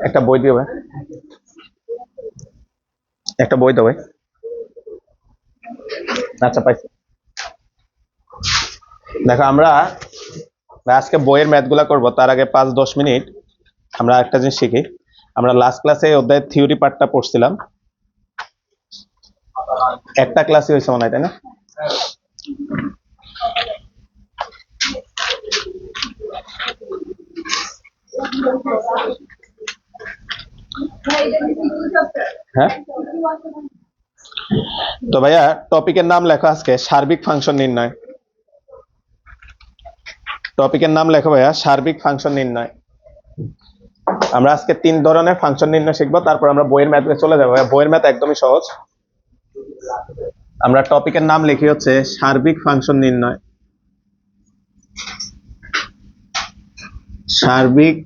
একটা বই দিও ভাই, একটা বই দাও ভাই। আচ্ছা পাইছি। দেখো আমরা আজকে বইয়ের ম্যাথ গুলা করবো, তার আগে 5-10 মিনিট আমরা একটা জিনিস শিখি। আমরা লাস্ট ক্লাসে অধ্যায়ের থিওরি পার্টটা পড়ছিলাম, একটা ক্লাসই হয়েছে মনে হয়, তাই না? হ্যাঁ, তো ভাইয়া টপিকের নাম লেখো আজকে সার্বিক ফাংশন নির্ণয়। টপিকের নাম লেখো ভাইয়া সার্বিক ফাংশন নির্ণয়। আমরা আজকে 3 ধরনের ফাংশন নির্ণয় শিখবো, তারপর আমরা বইয়ের ম্যাথে চলে যাবো। বইয়ের ম্যাথ একদমই সহজ। আমরা টপিকের নাম লিখি হচ্ছে সার্বিক ফাংশন নির্ণয়। সার্বিক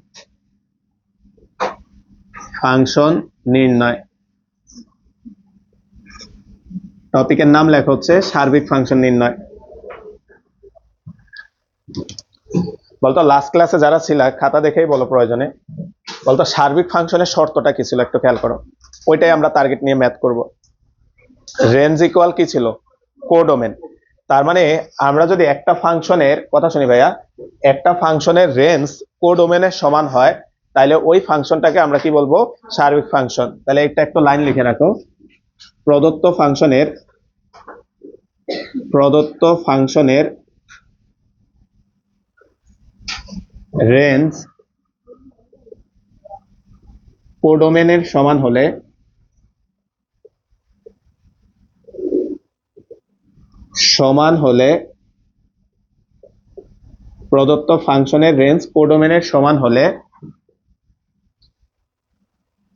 ফাংশন নির্ণয়, টপিকের নাম লেখা হচ্ছে সার্বিক ফাংশন নির্ণয়। বলতো লাস্ট ক্লাসে যারা ছিল খাতা দেখেই বলো প্রয়োজনে, বলতো সার্বিক ফাংশনের শর্তটা কি ছিল একটু খেয়াল করো। ওইটাই আমরা টার্গেট নিয়ে ম্যাথ করব। রেঞ্জ ইকুয়াল কি ছিল? কোডোমেন। তার মানে আমরা যদি একটা ফাংশনের কথা শুনি ভাইয়া, একটা ফাংশনের রেঞ্জ কোডোমেনের সমান হয়, তাহলে ওই ফাংশনটাকে আমরা কি বলবো? সার্বিক ফাংশন। তাহলে একটা একটু লাইন লিখে রাখো, প্রদত্ত ফাংশনের রেঞ্জ কোডোমেনের সমান হলে প্রদত্ত ফাংশনের রেঞ্জ কোডোমেনের সমান হলে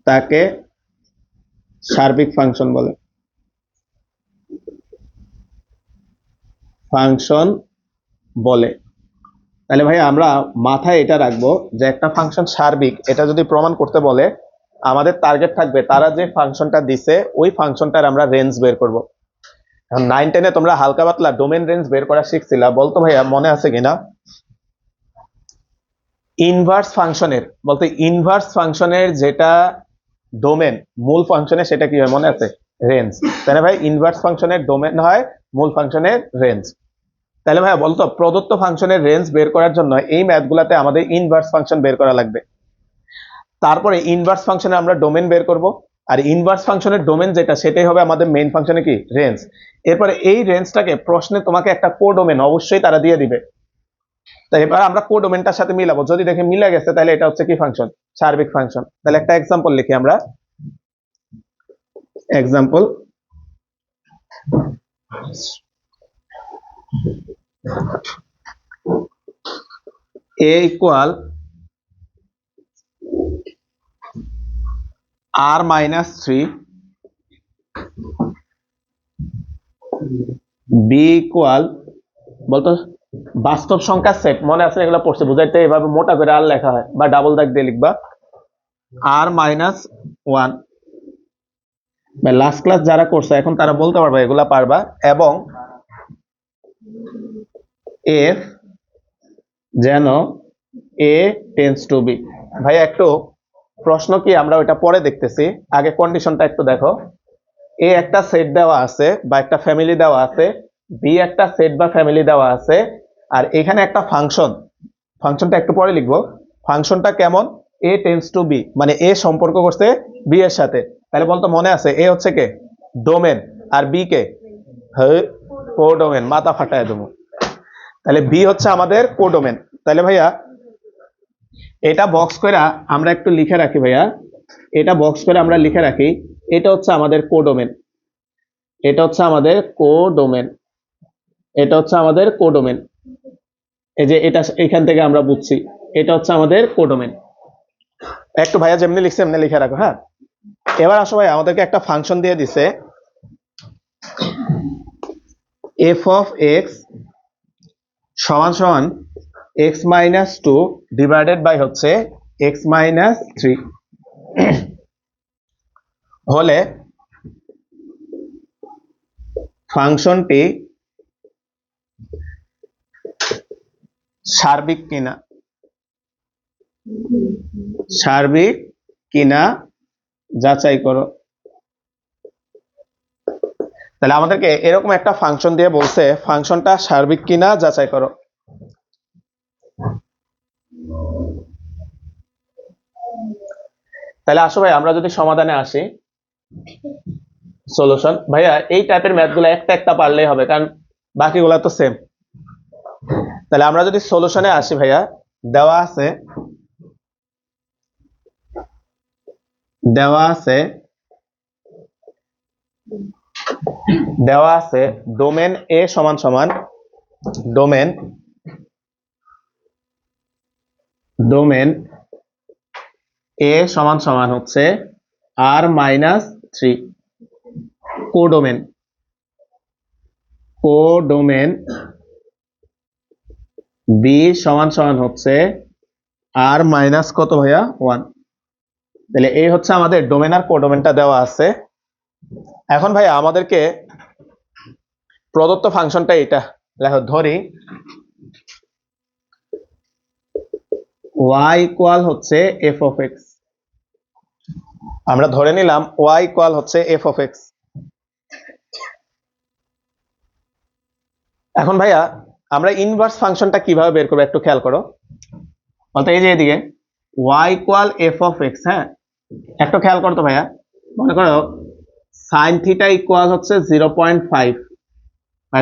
তাকে সার্বিক ফাংশন বলে। তাহলে ভাই আমরা মাথায় এটা রাখবো যে একটা ফাংশন সার্বিক, এটা যদি প্রমাণ করতে বলে আমাদের টার্গেট থাকবে তারা যে ফাংশনটা দিছে ওই ফাংশনটার আমরা রেঞ্জ বের করব। এখন 9-10-এ তোমরা হালকা পাতলা ডোমেন রেঞ্জ বের করা শিখছিলা, বলতো ভাইয়া মনে আছে কিনা? ইনভার্স ফাংশনের যেটা ডোমেন মূল ফাংশনে, সেটা কি হয় মনে আছে? রেঞ্জ। তাহলে ভাই ইনভার্স ফাংশনের ডোমেন হয় মূল ফাংশনের রেঞ্জ। তাহলে ভাইয়া বলতো প্রদত্ত ফাংশনের রেঞ্জ বের করার জন্য এই ম্যাথগুলাতে আমাদের ইনভার্স ফাংশন বের করা লাগবে। তারপরে ইনভার্স ফাংশনে আমরা ডোমেন বের করব, আর ইনভার্স ফাংশনের ডোমেন যেটা সেটাই হবে আমাদের মেইন ফাংশনে কি? রেঞ্জ। এরপরে এই রেঞ্জটাকে প্রশ্নে তোমাকে একটা কোডোমেন অবশ্যই তারা দিয়ে দিবে। তাই এবার আমরা কোডোমেনটার সাথে মিলাবো, যদি দেখে মিলে গেছে তাহলে এটা হচ্ছে কি ফাংশন? সার্বিক ফাংশন। তাহলে একটা এক্সাম্পল লিখি আমরা। Example, a equal r-3, b equal, বলতো বাস্তব সংখ্যার সেট, মনে আছে এগুলো পড়ছে, বুঝাইতে এভাবে মোটা করে আর লেখা হয় বা ডাবল দাগ দিয়ে লিখবা r-1। লাস্ট ক্লাস যারা করছে এখন তারা বলতে পারবা, এগুলা পারবা। এবং f যেন a টেন্ডস টু বি। ভাই একটু প্রশ্ন কি, আমরা ওইটা পরে দেখতেছি, আগে কন্ডিশনটা একটু দেখো। এ একটা সেট দেওয়া আছে বা একটা ফ্যামিলি দেওয়া আছে, বি একটা সেট বা ফ্যামিলি দেওয়া আছে, আর এখানে একটা ফাংশনটা একটু পরে লিখবো। ফাংশনটা কেমন? এ টেন্ডস টু বি, মানে এ সম্পর্ক করছে বি এর সাথে। তাহলে বলতো মনে আছে এ হচ্ছে কে? ডোমেন, আর বি কে? কোডোমেন। মাথা ফাটায় দেবো। তাহলে বি হচ্ছে আমাদের কোডোমেন। তাহলে ভাইয়া এটা বক্স করে আমরা একটু লিখে রাখি ভাইয়া, এটা বক্স করে আমরা লিখে রাখি, এটা হচ্ছে আমাদের কোডোমেন, এটা হচ্ছে আমাদের কোডোমেন, এটা হচ্ছে আমাদের কোডোমেন। এই যে এটা এখান থেকে আমরা বুঝছি এটা হচ্ছে আমাদের কোডোমেন। একটু ভাইয়া যেমনি লিখছে এমনি লিখে রাখো। হ্যাঁ, এবার আসো ভাই, আমাদেরকে একটা ফাংশন দিয়ে দিছে f of x সমান সমান x-2 ডিভাইডেড বাই হচ্ছে x-3 হলে ফাংশনটি সার্বিক কিনা। সার্বিক কিনা যাচাই করো। তাহলে আমাদেরকে এরকম একটা ফাংশন দিয়ে বলছে ফাংশনটা সার্বিক কিনা যাচাই করো। তাহলে আসো ভাই আমরা যদি সমাধানে আসি, সলিউশন ভাইয়া এই টাইপের ম্যাথগুলো একটা একটা পারলেই হবে, কারণ বাকিগুলো তো সেম। তাহলে আমরা যদি সলিউশনে আসি ভাইয়া, দেওয়া আছে দেওয়া আছে দেওয়া আছে ডোমেন এ সমান সমান ডোমেন ডোমেন এ সমান সমান হচ্ছে r-3, কোডোমেন বি সমান সমান হচ্ছে r মাইনাস কত ভাইয়া 1। তাহলে এই হচ্ছে আমাদের ডোমেন আর কোডোমেনটা দেওয়া আছে। এখন ভাইয়া আমাদেরকে প্রদত্ত ফাংশনটা এটা দেখো, ধরি y ইকুয়াল হচ্ছে f of x। আমরা ধরে নিলাম y ইকুয়াল হচ্ছে f of x। এখন ভাইয়া আমরা ইনভার্স ফাংশনটা কিভাবে বের করবো একটু খেয়াল করো। অর্থাৎ এই যে এদিকে y equal f of x, হ্যাঁ একটু খেয়াল করো তো ভাইয়া, মনে করো সাইন থিটা ইকুয়াল হচ্ছে 0.5।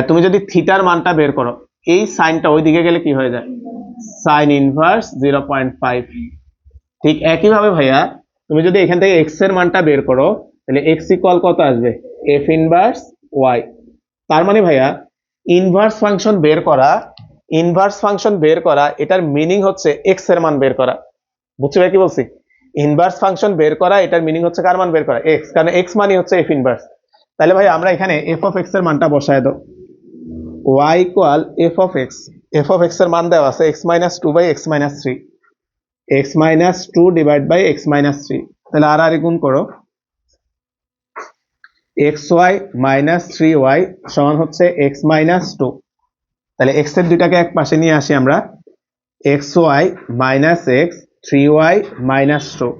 তুমি যদি থিটার মানটা বের করো, এই সাইনটা ওই দিকে গেলে কি হয়ে যায়, সাইন ইনভার্স 0.5। ঠিক একইভাবে ভাইয়া তুমি যদি এখান থেকে x এর মানটা বের করো, তাহলে x ইকুয়াল কত আসবে, f ইনভার্স y। তার মানে ভাইয়া ইনভার্স ফাংশন বের করা এটার মিনিং হচ্ছে x এর মান বের করা। বুঝছো ভাই কি বলছি? ইনভার্স ফাংশন বের করা এটার মিনিং হচ্ছে কার মান বের করা, x, কারণ x মানে হচ্ছে f ইনভার্স। তাহলে ভাই আমরা এখানে f of x এর মানটা বসায় দাও, y equal f of x এর মান দেওয়া আছে x minus 2 by x minus 3, x minus 2 divide by x minus 3। তাহলে আর গুণ করো, xy minus 3y সমান হচ্ছে x minus 2। তাহলে x এর দুইটাকে এক পাশে নিয়ে আসি আমরা, xy minus x 3y minus 2।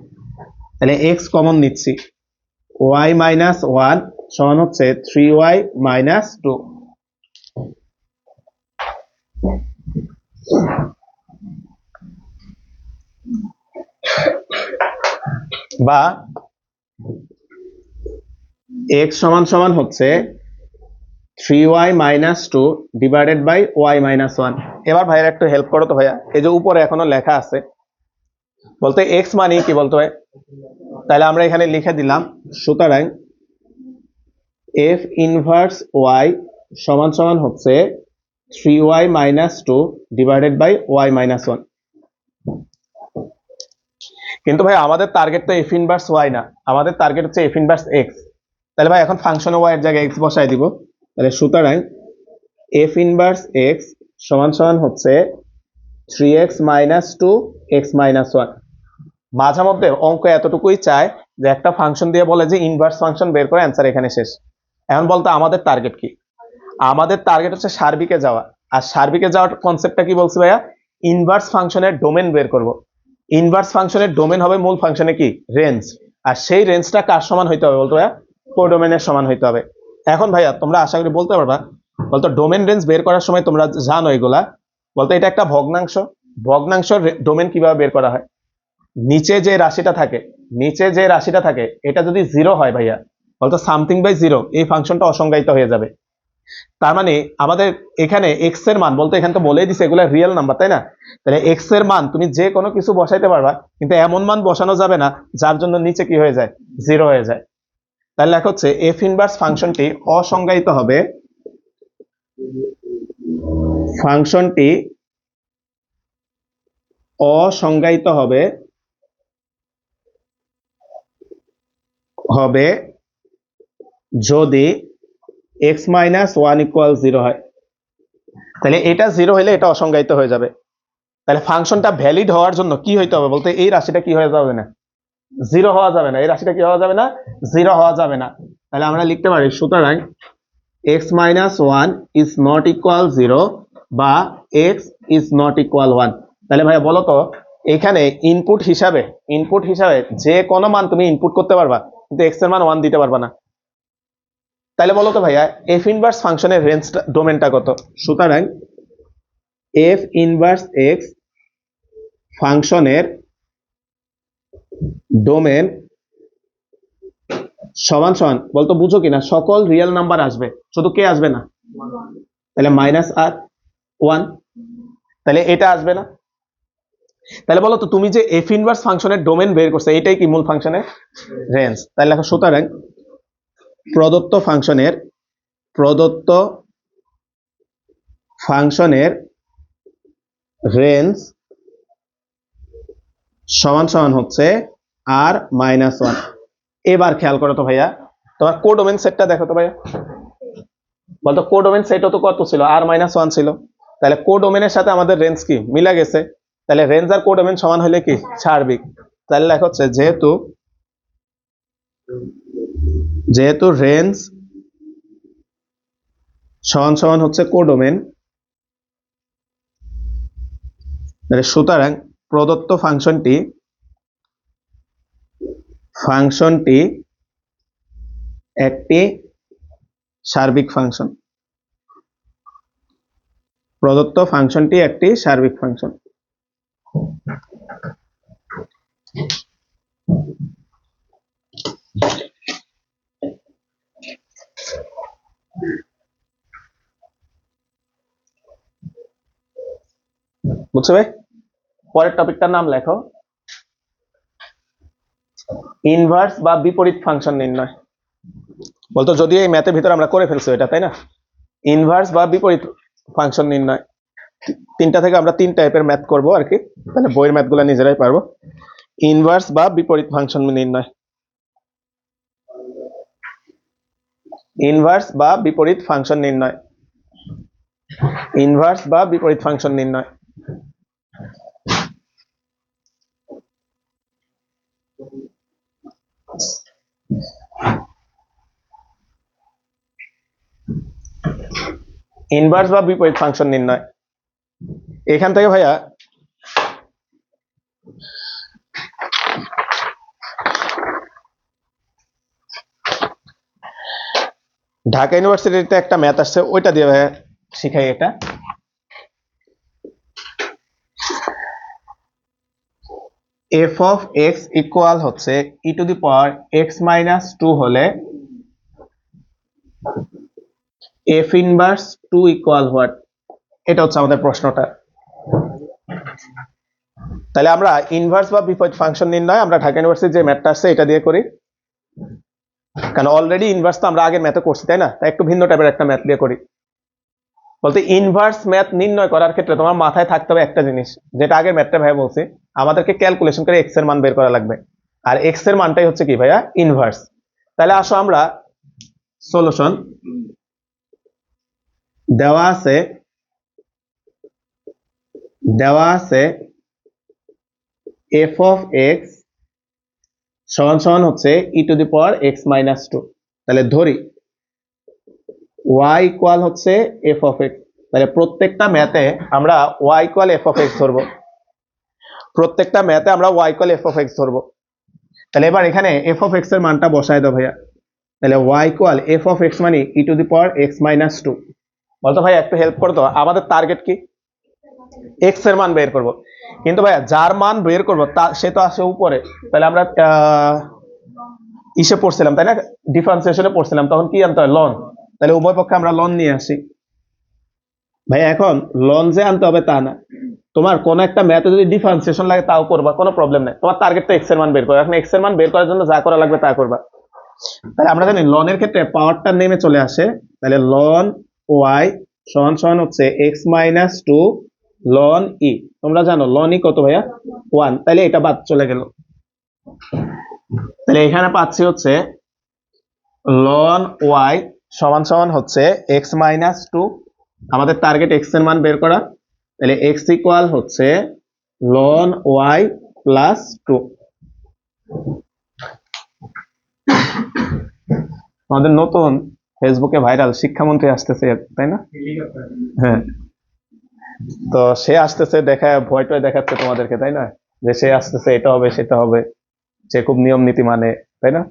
তাহলে x কমন নিচ্ছি, y minus 1 সমান হচ্ছে 3y minus 2। বা x সমান সমান হচ্ছে 3y minus 2 divided by y minus 1। এবার ভাইয়ের একটু হেল্প করো তো ভাইয়া, এই যে উপরে এখনো লেখা আছে বলতে x মানে কি বলতে হয়, তাহলে আমরা এখানে লিখে দিলাম, সুতরাং f ইনভার্স y সমান সমান হচ্ছে 3y minus 2 divided by y minus 1। কিন্তু ভাই আমাদের টার্গেট তো f ইনভার্স y না, আমাদের টার্গেট হচ্ছে f ইনভার্স x। তাহলে ভাই এখন ফাংশনে y এর জায়গায় x বসাই দিব। তাহলে সুতরাং f ইনভার্স x সমান সমান হচ্ছে 3x minus 2 x minus 1। মাঝে মধ্যে অঙ্ক এতটুকুই চায় যে একটা ফাংশন দিয়ে বলে যে ইনভার্স ফাংশন বের করে অ্যান্সার এখানে শেষ। এখন বলতে আমাদের টার্গেট কি, আমাদের টার্গেট হচ্ছে সার্বিকে যাওয়া। আর সার্বিকে যাওয়ার কনসেপ্টটা কি বলছি ভাইয়া, ইনভার্স ফাংশনের ডোমেন বের করব। ইনভার্স ফাংশনের ডোমেন হবে মূল ফাংশনে কি রেঞ্জ, আর সেই রেঞ্জটা কার সমান হইতে হবে বলতো ভাইয়া, কোডোমেনের সমান হইতে হবে। এখন ভাইয়া তোমরা আশা করি বলতে পারবা, বলতো ডোমেন রেঞ্জ বের করার সময় তোমরা জানো এগুলা, বলতো এটা একটা ভগ্নাংশ ডোমেন কিভাবে বের করা হয়। নিচে যে রাশিটা থাকে এটা যদি 0 হয় ভাইয়া, বলতো সামথিং বাই 0, এই ফাংশনটা অসংজ্ঞায়িত হয়ে যাবে। তার মানে আমাদের এখানে এক্স এর মান বলতে এখানে তো বলেই দিছে এগুলা রিয়েল নাম্বার, তাই না? তাহলে এক্স এর মান তুমি যে কোনো কিছু বসাইতে পারবা, কিন্তু এমন মান বসানো যাবে না যার জন্য নিচে কি হয়ে যায়, 0 হয়ে যায়। তাহলে লেখা হচ্ছে এফ ইনভার্স ফাংশনটি অসংজ্ঞায়িত হবে, যদি x minus 1 equal 0 হয়। তাহলে এটা 0 হলে এটা অসংজ্ঞায়িত হয়ে যাবে। তাহলে ফাংশনটা ভ্যালিড হওয়ার জন্য কি হইতে হবে বলতে, এই রাশিটা কি হয়ে যাবে না, 0 হওয়া যাবে না, এই রাশিটা কি হওয়া যাবে না, 0 হওয়া যাবে না। তাহলে আমরা লিখতে পারি সুতরাং x minus 1 is not equal 0 বা x is not equal 1। তাহলে ভাইয়া বলো তো এখানে ইনপুট হিসাবে যে কোনো মান তুমি ইনপুট করতে পারবা, কিন্তু এক্স এর মান 1 দিতে পারবা না। তাহলে বলো তো ভাইয়া এফ ইনভার্স ফাংশনের রেঞ্জটা, ডোমেনটা কত? সুতরাং এফ ইনভার্স এক্স ফাংশনের ডোমেন সমান সমান, বলতো বুঝো কিনা, সকল রিয়েল নাম্বার আসবে, শুধু কে আসবে না? তাহলে মাইনাস আর 1, তাহলে এটা আসবে না। তাহলে বলো তো তুমি যে এফ ইনভার্স ফাংশনের ডোমেন বের করছে, এটাই কি মূল ফাংশনের রেঞ্জ? তাহলে লেখো সুতরাং প্রদত্ত ফাংশনের রেঞ্জ সমান সমান হচ্ছে আর মাইনাস 1। এবার খেয়াল করো তো ভাইয়া, তোমার কোডোমেন সেটটা দেখো তো ভাইয়া, বলতো কোডোমেন সেটও তো কত ছিল? আর মাইনাস 1 ছিল। তাহলে কোডোমেনের সাথে আমাদের রেঞ্জ কি মিলা গেছে? তাহলে রেঞ্জ আর কোডোমেন সমান হলে কি সার্বিক। তাহলে লেখা হচ্ছে যেহেতু রেঞ্জ সমান সমান হচ্ছে কোডোমেন, সুতরাং প্রদত্ত ফাংশনটি একটি সার্বিক ফাংশন। প্রদত্ত ফাংশনটি একটি সার্বিক ফাংশন। বুঝছো ভাই? পরের টপিকটার নাম লেখো ইনভার্স বা বিপরীত ফাংশন নির্ণয়। বলতো যদিও এই ম্যাথের ভিতরে আমরা করে ফেলছি এটা, তাই না? ইনভার্স বা বিপরীত ফাংশন নির্ণয়, তিনটা থেকে আমরা 3 টাইপের ম্যাথ করব আর কি, তাহলে বইয়ের ম্যাথগুলো নিজেরাই পারবো। ইনভার্স বা বিপরীত ফাংশন নির্ণয়, ইনভার্স বা বিপরীত ফাংশন নির্ণয়, ইনভার্স বা বিপরীত ফাংশন নির্ণয়। ইনভার্স বা বিপরীত ফাংশন নির্ণয়, এখান থেকে ভাইয়া ঢাকা ইউনিভার্সিটিতে একটা ম্যাথ আসছে, ওইটা দিয়ে ভাইয়া শিখাই। এটা এফ অফ এক্স ইকুয়াল হচ্ছে E to the power X minus 2 হলে এফ ইনভার্স 2 ইকুয়াল হোয়াট? এটা হচ্ছে আমাদের প্রশ্নটা। তাহলে আমরা ইনভার্স বা বিপরীত ফাংশন নির্ণয় আমরা ঢাকা ইউনিভার্সিটির যে ম্যাথটা আসছে এটা দিয়ে করি, কারণ অলরেডি ইনভার্স তো আমরা আগের ম্যাথে করছি, তাই না? তাই একটু ভিন্ন টাইপের একটা ম্যাথ দিয়ে করি। বলতে ইনভার্স ম্যাথ নির্ণয় করার ক্ষেত্রে তোমার মাথায় থাকতে হবে একটা জিনিস, যেটা আগের ম্যাথটা ভাই বলছি, আমাদেরকে ক্যালকুলেশন করে এক্স এর মান বের করা লাগবে, আর এক্স এর মানটাই হচ্ছে কি ভাইয়া? ইনভার্স। তাহলে আসো আমরা সলিউশন দেওয়া আছে এফ অফ এক্স সমান সমান হচ্ছে E to the power X minus 2। তাহলে ধরি y ইকুয়াল হচ্ছে এফ অফ এক্স। তাহলে প্রত্যেকটা ম্যাথে আমরা y equal F of X ধরবো, প্রত্যেকটা ম্যাথে আমরা y equal F of X ধরবো। তাহলে এবার এখানে এফ অফ এক্স এর মানটা বসায় দাও ভাইয়া। তাহলে y equal F of X মানে E to the power X minus 2। বলতো ভাই একটু হেল্প করতো, আমাদের টার্গেট কি? এক্স এর মান বের করব, কিন্তু ভাইয়া যার মান বের করবো সে তো আসে উপরে। তাহলে আমরা ইসে পড়ছিলাম তাই না, ডিফারেন্সিয়েশনে পড়ছিলাম, তখন কি আনতে হয়? লন। তাহলে উভয় পক্ষে আমরা লন নিয়ে আসি। ভাই এখন লন যে আনতে হবে তা না, তোমার কোন একটা ম্যাথে যদি ডিফারেন্সিয়েশন লাগে তাও করবা, কোনো প্রবলেম নেই। তোমার টার্গেট তো এক্স এর মান বের করা, এখন এক্স এর মান বের করার জন্য যা করা লাগবে তা করবা। তাহলে আমরা জানি লনের ক্ষেত্রে পাওয়ারটা নেমে চলে আসে, তাহলে লন ওয়াই সমান সমান হচ্ছে এক্স মাইনাস 2 লন ই। তোমরা জানো লন ই কত ভাইয়া? 1। তাহলে এটা বাদ চলে গেল। তাহলে এখানে পাচ্ছি হচ্ছে লন ওয়াই সমান সমান হচ্ছে এক্স মাইনাস 2, আমাদের টার্গেট এক্স এর মান বের করা। তাহলে এক্স ইকুয়াল হচ্ছে লন ওয়াই প্লাস 2। আমাদের নতুন ফেসবুকে ভাইরাল শিক্ষামন্ত্রী আসতেছে, তাই না? হ্যাঁ, তো সে আসতেছে, দেখা ভয় টয় দেখাচ্ছে তোমাদেরকে, তাই না? যে সে আসতেছে, এটা হবে সেটা হবে, সে খুব নিয়ম নীতি মানে, তাই না?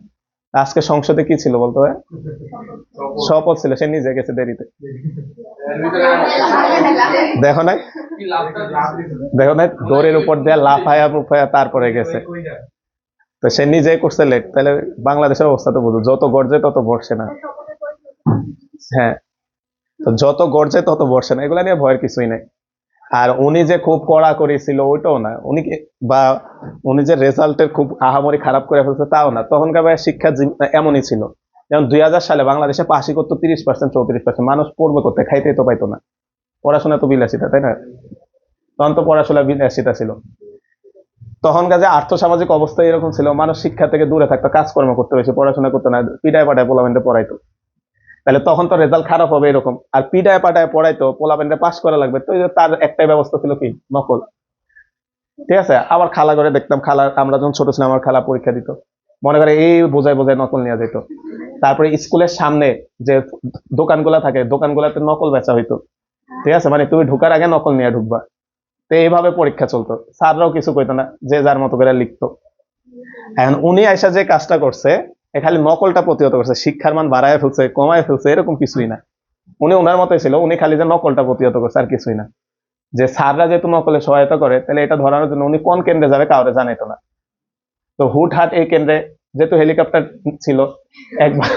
আজকে সংসদে কি ছিল বলতো ভাই? শপথ ছিল, সে নিজে গেছে দেরিতে। দেখো নাই? দেখো নাই, দৌড়ের উপর দিয়ে লাফায়া মুফায়া তারপরে গেছে। তো সে নিজেই করছে লেট, তাহলে বাংলাদেশের অবস্থা তো বুঝো, যত গর্জে তত বর্ষে না। হ্যাঁ, তো যত গর্জে তত বর্ষে না, এগুলা নিয়ে ভয়ের কিছুই নাই। আর উনি যে খুব কড়াকড়ি ছিল ওইটাও না, বা উনি যে রেজাল্টের খুব আহামরি খারাপ করে ফেলছে তাও না। তখনকার ভাই শিক্ষা এমনই ছিল, যেমন 2000 সালে বাংলাদেশে পাশি করতো 30%, 34%। মানুষ পড়বে করতে, খাইতে তো পাইতো না। পড়াশোনা তো বিলাসিতা, তাই না? তখন তো পড়াশোনা বিলাসিতা ছিল। তখনকার যে আর্থসামাজিক অবস্থা এরকম ছিল, মানুষ শিক্ষা থেকে দূরে থাকতো, কাজকর্ম করতে, বেশি পড়াশোনা করতো না, পিটায় পাটায় পোলামেন্টে পড়াইতো। তাহলে তখন তো রেজাল্ট খারাপ হবে এরকম। আর পিটায় পাটায় পড়াইতো, পোলামেন্টে পাস করা লাগবে, তো তার একটাই ব্যবস্থা ছিল কি, নকল। ঠিক আছে, আবার খালা করে দেখতাম, খালা, আমরা যখন ছোট ছিলাম আমার খালা পরীক্ষা দিত, মনে করে এই বোঝায় বোঝায় নকল নিয়ে যেত। তারপরে স্কুলের সামনে যে দোকানগুলা থাকে, দোকানগুলাতে নকল বেচা হইতো। ঠিক আছে, মানে তুমি ঢুকার আগে নকল নিয়ে ঢুকবা। তো এইভাবে পরীক্ষা চলতো, স্যাররাও কিছু কইতো না, যে যার মতো করে লিখতো। এখন উনি আইসা যে কাজটা করছে, এ খালি নকলটা প্রতিহত করছে, শিক্ষার মান বাড়ায় ফেলছে কমায় ফেলছে এরকম কিছুই না। উনি ওনার মতোই ছিল, উনি খালি যে নকলটা প্রতিহত করছে আর কিছুই না। যে স্যাররা যেহেতু নকলে সহায়তা করে, তাহলে এটা ধরানোর জন্য উনি কোন কেন্দ্রে যাবে কাউরে জানাইতো না। তো হুটহাট এই কেন্দ্রে যেহেতু হেলিকপ্টার ছিল, একবার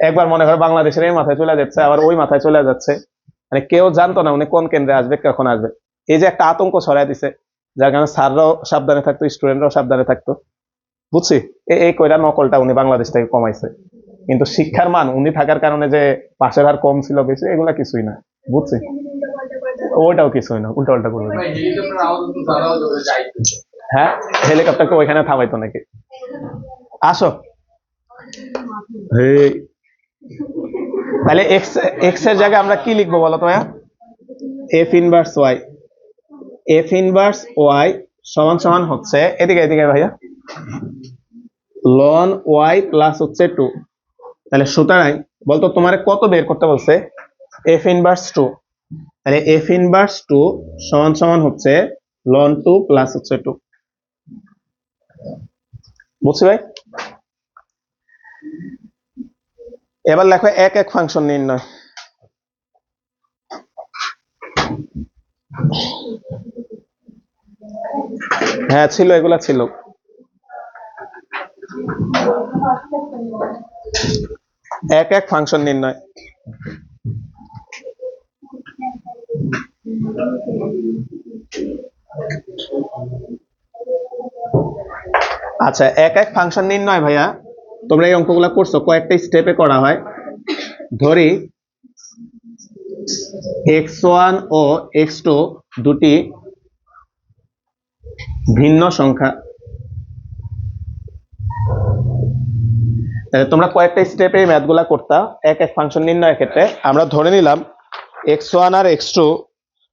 একবার মনে করো বাংলাদেশের এই মাথায় চলে যাচ্ছে, আবার ওই মাথায় চলে যাচ্ছে, মানে কেউ জানতো না উনি কোন কেন্দ্রে আসবে, কখন আসবে। এই যে একটা আতঙ্ক ছড়াই দিছে, যার কারণে স্যাররাও সাবধানে থাকতো, স্টুডেন্টরাও সাবধানে থাকতো। বুঝছি, এই কইরা নকলটা উনি বাংলাদেশ থেকে কমাইছে। কিন্তু শিক্ষার মান উনি থাকার কারণে যে পাশের হার কম ছিল বেশি, এগুলা কিছুই না। বুঝছি, ওইটাও কিছুই না, উল্টা উল্টা করবে না। হ্যাঁ, হেলিকপ্টারকে ওইখানে থামাইতো নাকি? আসো, হে, তাহলে এক্স এক্স এর জায়গায় আমরা কি লিখবো বলো তো ভাইয়া? F inverse y. F inverse y সমান সমান হচ্ছে, এদিকে এদিকে ভাইয়া, লন ওয়াই প্লাস হচ্ছে 2। তাহলে সুতরাং বলতো তোমার কত বের করতে বলছে? F inverse 2। তাহলে এফ ইনভার্স 2 সমান সমান হচ্ছে লন 2 প্লাস হচ্ছে 2। বুঝছি ভাই? এবার লেখো এক এক ফাংশন নির্ণয়। হ্যাঁ ছিল, এগুলা ছিল। এক এক ফাংশন নির্ণয়। আচ্ছা, এক এক ফাংশন নির্ণয় ভাইয়া, তোমরা এই অঙ্কগুলো করছো, কয়েকটা স্টেপে করা হয়। ধরি x1 ও x2 দুটি ভিন্ন সংখ্যা। তাহলে তোমরা কয়েকটা স্টেপে এই ম্যাথগুলা করতা এক এক ফাংশন নির্ণয়ের ক্ষেত্রে। আমরা ধরে নিলাম x1 আর x2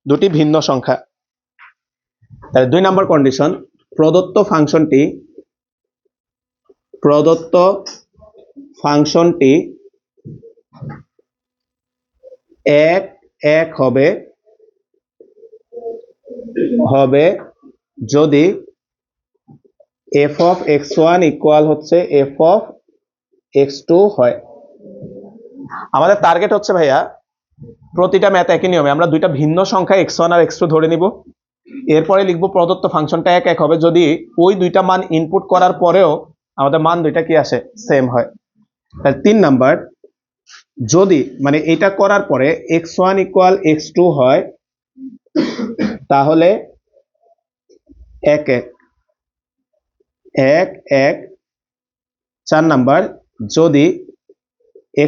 দুটি ভিন্ন সংখ্যা। তাহলে 2 নম্বর কন্ডিশন, প্রদত্ত ফাংশনটি এক এক হবে যদি f of x1 ইকুয়াল হচ্ছে f of x2 হয়। আমাদের টার্গেট হচ্ছে ভাইয়া, প্রতিটা ম্যাথ একই নিয়মে আমরা দুইটা ভিন্ন সংখ্যা x1 আর x2 ধরে নিব। এরপরে লিখবো প্রদত্ত ফাংশনটা এক এক হবে যদি ওই দুইটা মান ইনপুট করার পরেও আমাদের মান দুইটা কি আসে, সেম হয়। তাহলে 3 নাম্বার, যদি মানে এটা করার পরে x1 ইকুয়াল x2 হয়, তাহলে এক এক এক এক। 4 নাম্বার, যদি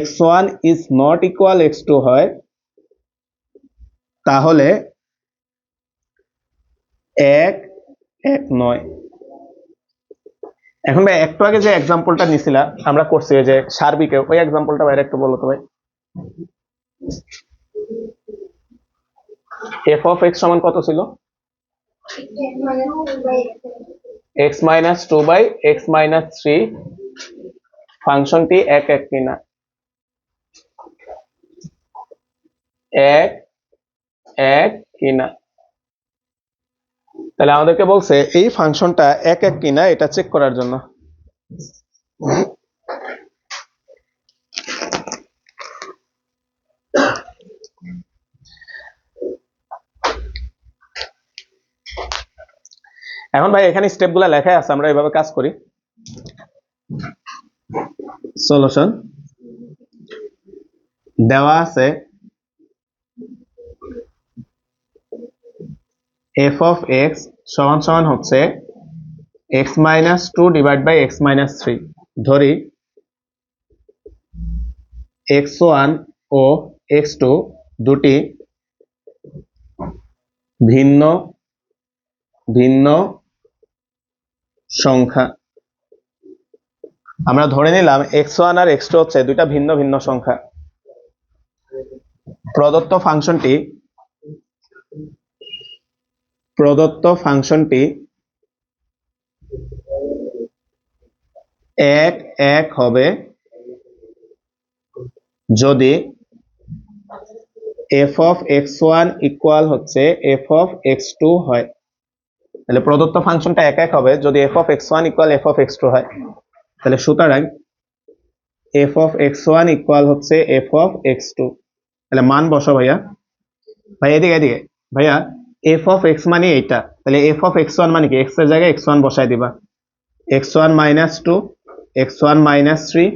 x1 is not equal x2 হয়, তাহলে এক এক নয়। এখন ভাই একটু আগে যে এক্সাম্পলটা নিছিলাম আমরা করছি, যে সার্বিকে, ওই এক্সাম্পলটা বাইরে একটু বলো তো ভাই। এফ অফ এক্স সমান কত ছিল? x minus 2/x-3। ফাংশনটি এক এক কিনা? এক এক কিনা? তাহলে আমাদেরকে বলছে এই ফাংশনটা এক এক কিনা এটা চেক করার জন্য। এখন ভাই এখানে স্টেপগুলো লেখাই আছে, আমরা এভাবে কাজ করি। সলিউশন দেওয়া আছে f of x সমান সমান হচ্ছে x minus 2 divide by x minus 3। ধরি x1 ও x2 দুটি ভিন্ন ভিন্ন সংখ্যা। আমরা ধরে নিলাম x1 আর x2 হচ্ছে দুইটা ভিন্ন ভিন্ন সংখ্যা। প্রদত্ত ফাংশনটি এক এক হবে যদি f of x1 ইকুয়াল হচ্ছে f of x2 হয়। তাহলে প্রদত্ত ফাংশনটা এক এক হবে যদি f of x1 equal f of x2 হয়। তাহলে সুতরাং f of x1 ইকুয়াল হচ্ছে f of x2। তাহলে মান বসো ভাইয়া, এদিকে ভাইয়া, f of x মানে এইটা, তাহলে f of x1 মানে কি, x এর জায়গায় x1 বসাই দিবা, x1 minus 2 x1 minus 3।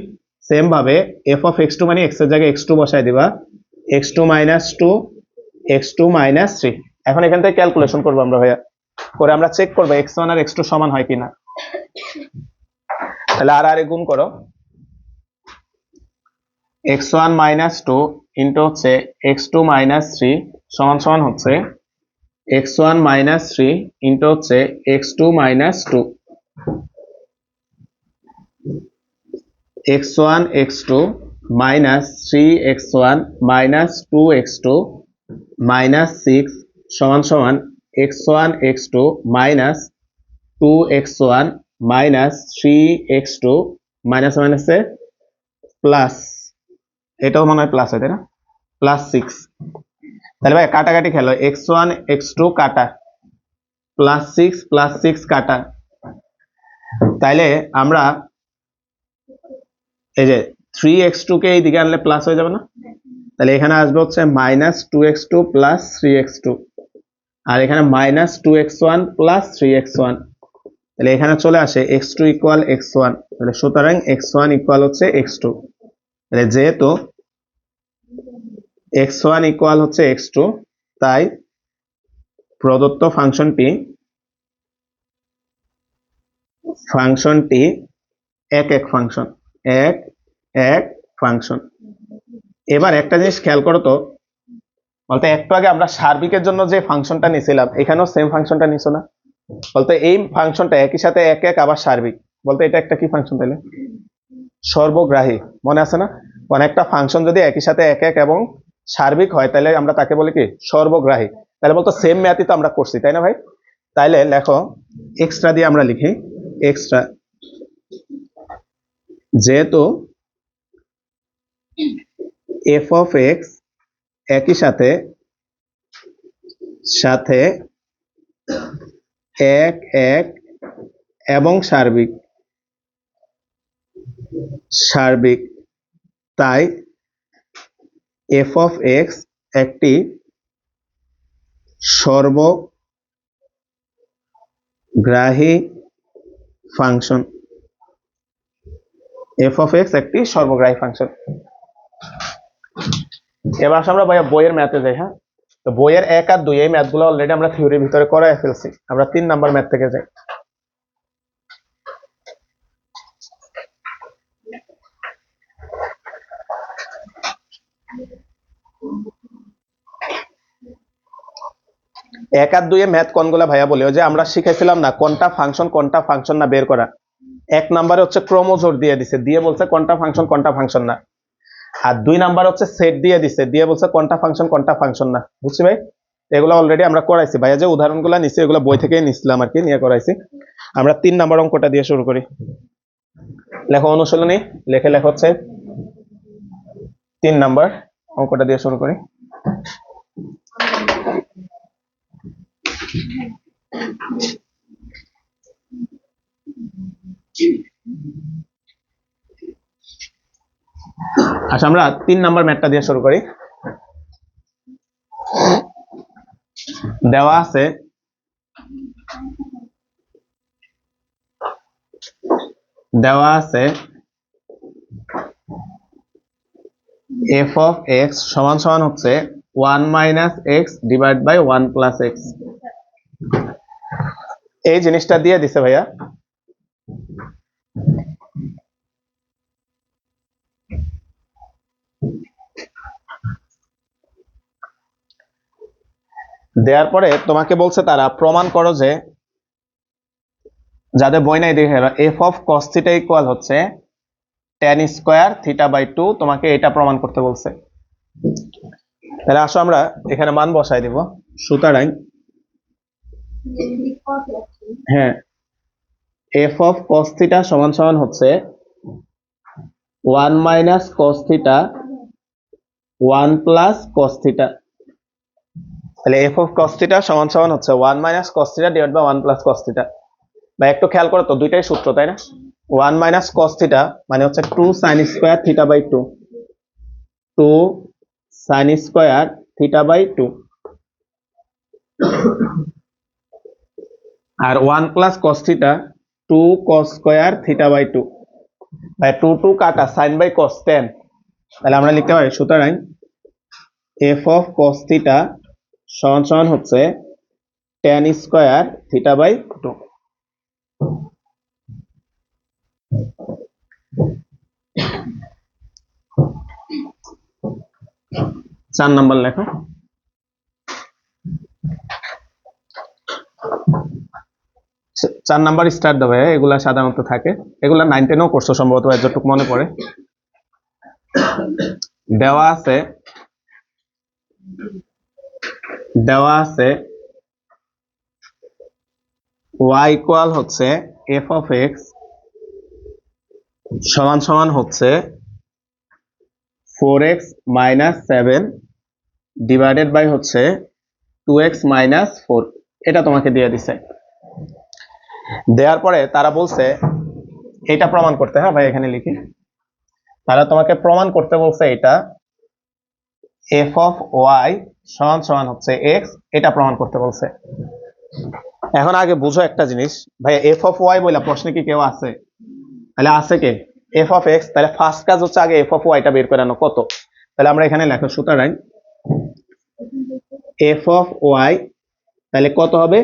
Same ভাবে f of x2 মানে x এর জায়গায় x2 বসাই দিবা, x2 minus 2 x2 minus 3। এখন এখান থেকে ক্যালকুলেশন করবো আমরা ভাইয়া, করে আমরা চেক করবো x1 আর x2 সমান হয় কিনা। তাহলে আর গুণ করো, x1 minus 2 ইন্টু হচ্ছে x2 minus 3 সমান সমান হচ্ছে x1 minus 3 ইন্টু হচ্ছে x2 minus 2। x1 x2 minus 3x1 minus 2x2 minus 6 সমান সমান x1 x2 minus 2x1 minus 3x2 minus মাইনাসে প্লাস, এটাও মনে হয় প্লাস হয় তাই না, প্লাস 6। তাহলে ভাই কাটাকাটি খেলো, x1 x2 কাটা, প্লাস 6 কাটা। তাইলে আমরা এই যে 3x2 কে এই দিকে আনলে প্লাস হয়ে যাবে না, তাহলে এখানে আসবে হচ্ছে মাইনাস 2x2 প্লাস 3x2, আর এখানে মাইনাস 2x1 প্লাস 3x1। তাহলে এখানে চলে আসে x2 ইকুয়াল x1। তাহলে সুতরাং x1 ইকুয়াল হচ্ছে x2। তাহলে যেহেতু x1 ইকুয়াল হচ্ছে x2, তাই প্রদত্ত ফাংশনটি এক এক ফাংশন। এবার একটা জিনিস খেয়াল করো তো, বলতে একটু আগে আমরা সার্বিকের জন্য যে ফাংশনটা নিয়েছিলাম এখানেও সেম ফাংশনটা নিছো না, বলতে এই ফাংশনটা একই সাথে এক এক আবার সার্বিক, বলতে এটা একটা কি ফাংশন তাহলে, সর্বগ্রাহী। মনে আছে না, অনেকটা ফাংশন যদি একই সাথে এক এক এবং সার্বিক হয় তাহলে আমরা তাকে বলি কি, সর্বগ্রাহী। তাহলে বলতো সেম ম্যাথই তো আমরা করছি তাই না ভাই। তাইলে লেখো এক্সট্রা দিয়ে আমরা লিখি, এক্সট্রা যেহেতু f of x একই সাথে এক এক এবং সার্বিক, তাই f of x একটি সর্বগ্রাহী ফাংশন। f of x একটি সর্বগ্রাহী ফাংশন। এবার আমরা বইয়ের ম্যাথে যাই। হ্যাঁ, তো বইয়ের 1 আর 2 এই ম্যাথগুলো অলরেডি আমরা থিওরির ভিতরে করায় ফেলছি। আমরা 3 নাম্বার ম্যাথ থেকে যাই। এক আর 2 ম্যাথ কোনগুলা ভাইয়া বলে, যে আমরা শিখেছিলাম না কোনটা ফাংশন না বের করা। 1 নাম্বারে হচ্ছে ক্রোমোজোর দিয়ে দিছে, দিয়ে বলছে কোনটা ফাংশন না। আর 2 নাম্বার হচ্ছে সেট দিয়ে দিছে, দিয়ে বলছে কোনটা ফাংশন না। বুঝছি ভাই, এগুলো অলরেডি আমরা করাইছি ভাইয়া, যে উদাহরণগুলো নিছি এগুলো বই থেকেই নিছিলাম আর কি, নিয়ে করাইছি। আমরা 3 নাম্বার অঙ্কটা দিয়ে শুরু করি। লেখো অনুশীলনী, লেখা হচ্ছে 3 নাম্বার অঙ্কটা দিয়ে শুরু করি। আচ্ছা, আমরা 3 নাম্বার ম্যাথটা দিয়ে শুরু করি। দেওয়া আছে f of x সমান সমান হচ্ছে 1 minus x divide by 1 plus x. এই জিনিসটা দিয়ে দিছে ভাইয়া। দেওয়ার পরে তোমাকে বলছে তারা প্রমাণ করো যে, যাদের বই নাই দেখে F of cos theta equal হচ্ছে tan স্কয়ার থিটা বাই 2, তোমাকে এটা প্রমাণ করতে বলছে। তাহলে আসো আমরা এখানে মান বসাই দিব। সুতরাং হ্যাঁ, এফ অফ কস থিটা সমান সমান হচ্ছে 1 minus cos theta 1 plus cos theta. তাহলে এফ অফ কস থিটা সমান সমান হচ্ছে 1 minus cos theta divide by 1 plus cos theta. বা একটু খেয়াল করো তো, দুইটাই সূত্র তাই না? 1 মাইনাস কস থিটা মানে হচ্ছে 2 sine square theta by 2, 2 sine square theta by 2, আর 1 plus cos theta 2 cos square theta by 2। ভাই 2 2 কাটা, সাইন বাই কস 10। তাহলে আমরা লিখতে পারি সুতরাং এফ অফ কস থিটা সমান সমান হচ্ছে tan square theta by 2। 4 number লেখো। 4 নাম্বার স্টার্ট দেবে, এগুলা সাধারণত থাকে, এগুলা 9 10ও করছো সম্ভবত, যতটুকু মনে পড়ে। দেওয়া আছে y ইকুয়াল হচ্ছে f of x সমান সমান হচ্ছে 4x মাইনাস 7 ডিভাইডেড বাই হচ্ছে 2x মাইনাস 4। এটা তোমাকে দিয়ে দিছে। দেওয়ার পরে তারা বলছে এটা প্রমাণ করতে। হ্যাঁ ভাই, এখানে লিখি। তারা তোমাকে প্রমাণ করতে বলছে এটা f of y সমান সমান হচ্ছে x, এটা প্রমাণ করতে বলছে। এখন আগে বুঝো একটা জিনিস, ভাই f of y বলে প্রশ্নে কি কেউ আছে? তাহলে আছে কে? f of x। তাহলে ফার্স্ট কাজ হচ্ছে আগে f of y টা বের করে আনো কত। তাহলে আমরা এখানে লেখো সুতরাং f of y তাহলে কত হবে,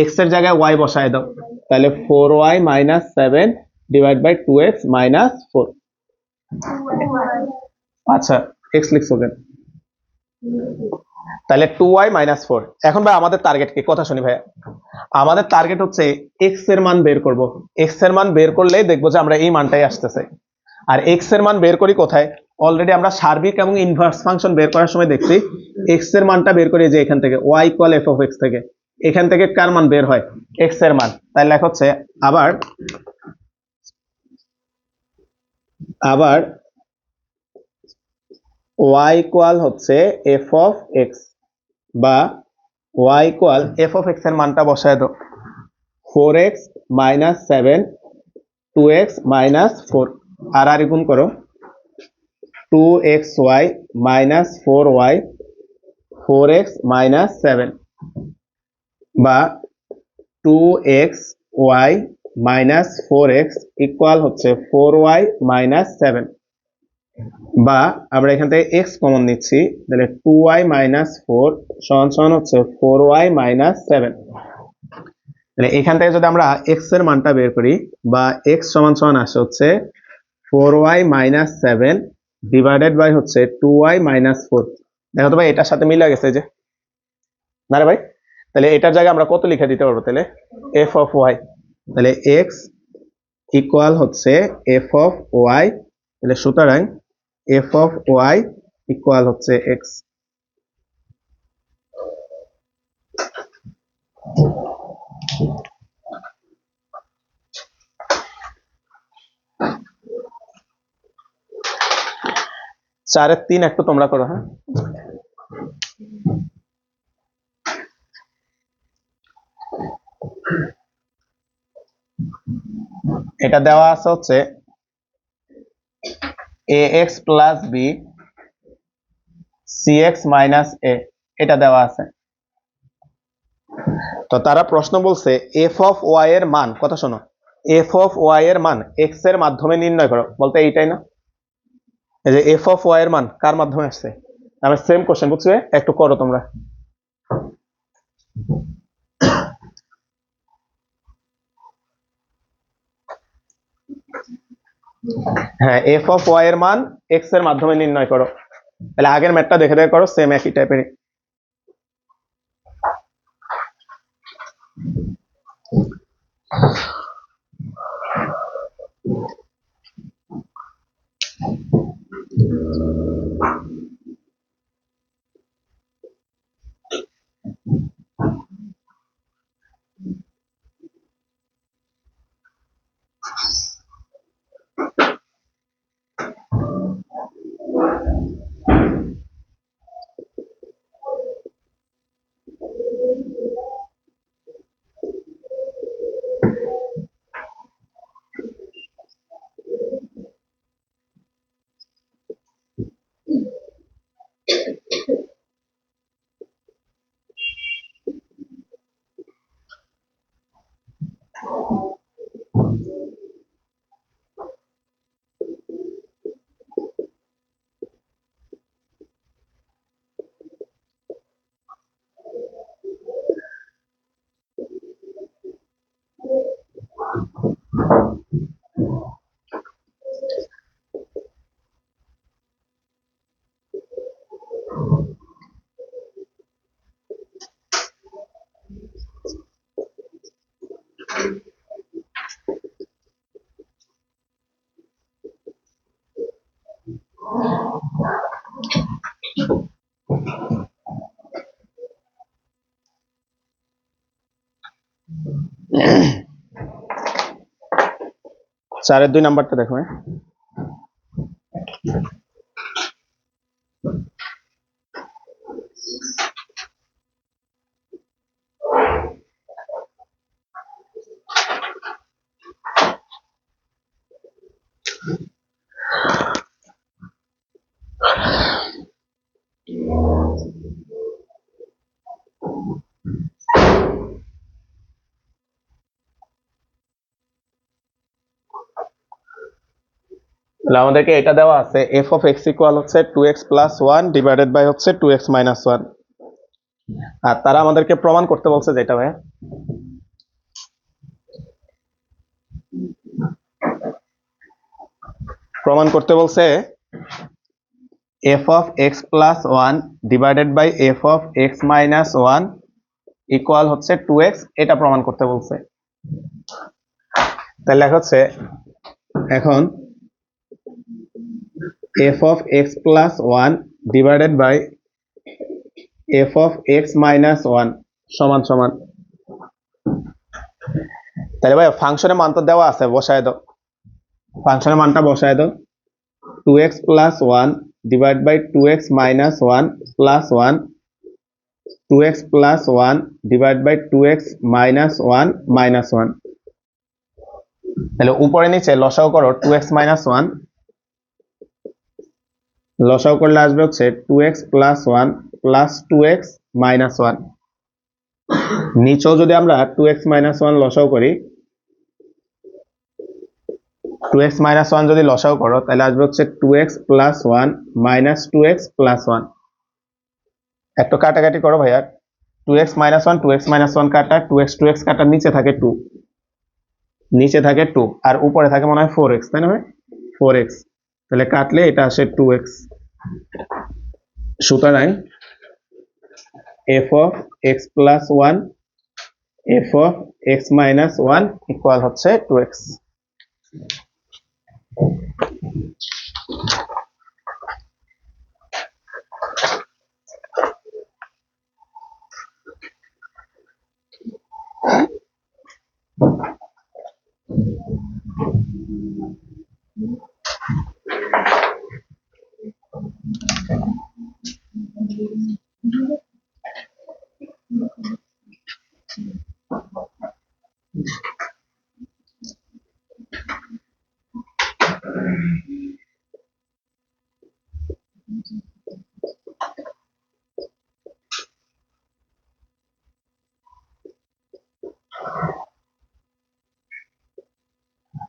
x এর জায়গায় y বসায় দাও। তাহলে 4y minus 7 divide by 2x minus 4। আচ্ছা, x লিখছো কেন? তাহলে 2y মাইনাস 4। এখন ভাই আমাদের টার্গেট কি? কথা শুনি ভাই, আমাদের টার্গেট হচ্ছে x এর মান বের করব। x এর মান বের করলেই দেখবো যে আমরা এই মানটাই আসতেছে। আর x এর মান বের করি কোথায়? অলরেডি আমরা সার্বিক এবং ইনভার্স ফাংশন বের করার সময় দেখছি x এর মানটা বের করি যে এখান থেকে y equal f of x থেকে। এখান থেকে কার মান বের হয়? x এর মান। তাই লেখা হচ্ছে আবার y ইকুয়াল হচ্ছে f of x, বা y equal f of x এর মানটা বসায় দাও 4x মাইনাস 7 2x মাইনাস 4, আর গুণ করো 2xy minus 4y 4x minus 7, বা 2xy মাইনাস 4x ইকুয়াল হচ্ছে 4y মাইনাস 7, বা আমরা এখান থেকে x কমন নিচ্ছি, তাহলে 2y মাইনাস 4 সমান সমান হচ্ছে 4y মাইনাস 7। তাহলে এখান থেকে যদি আমরা x এর মানটা বের করি, বা x সমান সমান আসে হচ্ছে 4y মাইনাস 7 ডিভাইডেড বাই হচ্ছে 2y মাইনাস 4। দেখো তো ভাই, এটার সাথে মিলে গেছে যে, না রে ভাই? তাহলে এটার জায়গায় আমরা কত লিখে দিতে পারবো? তাহলে f of y, তাহলে x ইকুয়াল হচ্ছে f of y। তাহলে সুতরাং f of y ইকুয়াল হচ্ছে x। চারের 3 একটু তোমরা করো। হ্যাঁ, এটা দেওয়া আছে হচ্ছে ax plus b cx minus a, এটা দেওয়া আছে। তো তারা প্রশ্ন বলছে এফ অফ ওয়াই এর মান, কথা শোনো, এফ অফ ওয়াই এর মান এক্স এর মাধ্যমে নির্ণয় করো, বলতে এইটাই না? এই যে এফ অফ ওয়াই এর মান কার মাধ্যমে আসছে? আমরা সেম কোশ্চেন বুঝছো, একটু করো তোমরা। হ্যাঁ, এফ অফ ওয়াই এর মান এক্স এর মাধ্যমে নির্ণয় করো। তাহলে আগের ম্যাথটা দেখে দেখে করো, সেম একই টাইপের। চারের 2 নাম্বারটা দেখো। তাহলে আমাদেরকে এটা দেওয়া আছে এফ অফ এক্স ইকুয়াল হচ্ছে 2x প্লাস 1 ডিভাইডেড বাই হচ্ছে 2x মাইনাস 1। আর তারা আমাদেরকে প্রমাণ করতে বলছে যেটা ভাই, প্রমাণ করতে বলছে F of x plus 1 divided by f of x minus 1 equal হচ্ছে 2x, এটা প্রমাণ করতে বলছে। তাহলে লেখা হচ্ছে এখন f of x plus 1 divided by f of x minus 1 সমান সমান, তাহলে ভাই ফাংশনের মান তো দেওয়া আছে, বসায় দাও, ফাংশনের মানটা বসায় দাও। 2x plus 1 divide by 2x minus 1 plus 1, 2x plus 1 divide by 2x minus 1 minus 1। তাহলে উপরে নিচে লসাও করো, 2x মাইনাস 1 লসাও করলে আসবে হচ্ছে 2x plus 1 plus 2x minus 1। নিচেও যদি আমরা 2x মাইনাস 1 লসাও করি, 2x মাইনাস 1 যদি লসাও করো তাহলে আসবে হচ্ছে 2x plus 1 minus 2x plus 1। একটু কাটাকাটি করো ভাইয়া, 2x মাইনাস 1 2x মাইনাস 1 কাটা, 2x কাটা, নিচে থাকে 2, নিচে থাকে 2 আর উপরে থাকে মনে হয় 4x, তাই না ভাই? 4x, তাহলে কাটলে এটা আসে 2x। সুতরাং f of x plus 1 f of x minus 1 equal হচ্ছে 2x।